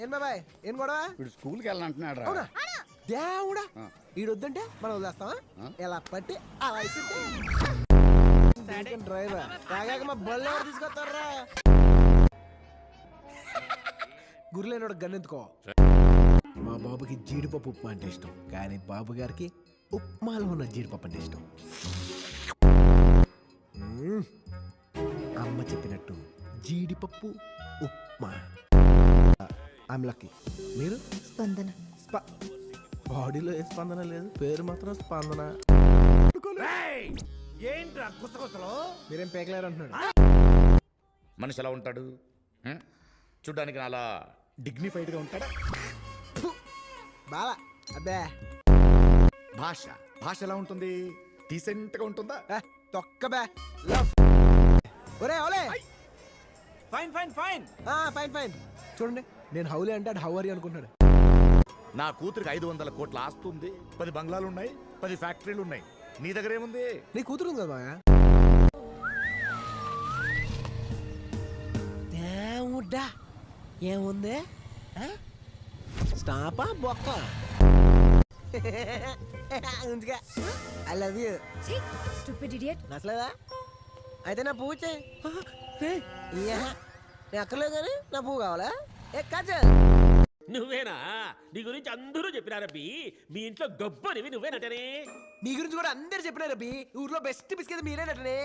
ఏం బాబాయ్ ఏం గొడవ? వీడు స్కూల్కి వెళ్ళాలంటున్నాడు రా. అవునా దేవుడా, ఈడొద్దంటే మనం వదిలేస్తావా? ఎలా పట్టి అలా డ్రైవర్ తాగాక మా బళ్ళు ఎవరు తీసుకొస్తారా? గుర్లేనోడు గన్నెత్తుకో. మా బాబుకి జీడిపప్పు ఉప్మా అంటే ఇష్టం, కానీ బాబు గారికి ఉప్మాలో ఉన్న జీడిపప్పు అంటే ఇష్టం. అమ్మ చెప్పినట్టు జీడిపప్పు ఉప్మా. I'm lucky. మీరు? స్పందన. బాడీలో ఏ స్పందన లేదు, పేరు మాత్రం స్పందన. ఏంట్రా గుసగుసలు? మీరేం పేకలేరు అంటున్నాడు. మనిషి ఎలా ఉంటాడు? చూడ్డానికి అలా డిగ్నిఫైడ్గా ఉంటాడా? బాలా అబ్బే. భాష భాష ఎలా ఉంటుంది? డీసెంట్గా ఉంటుందా? తొక్క బే. ఒరే ఓలే. Fine fine fine fine fine. చూడండి, నేను హౌలే అంటే హౌ ఆర్ యు అనుకుంటున్నాడు. నా కూతురికి 500 కోట్ల ఆస్తి ఉంది, 10 బంగ్లాలు ఉన్నాయి, 10 ఫ్యాక్టరీలు ఉన్నాయి. నీ దగ్గర ఏముంది? నీ కూతురు ఉంది కదా మాయా. దేవుడా, ఏముంది? స్టాపా బొక్క? I love you. Stupid idiot. నచ్చలేదా? అయితే నా పువ్వు చేయి. నేను అక్కర్లేదు కానీ నా పువ్వు కావాలా? ఏ కాజల్, నువ్వేనా? నీ గురించి అందరూ చెప్పినారబ్బి. మీ ఇంట్లో గొప్పనివి నువ్వేనటనే. నీ గురించి కూడా అందరు చెప్పినారు. ఊర్లో బెస్ట్ బిస్కెట్ మీరేనటనే.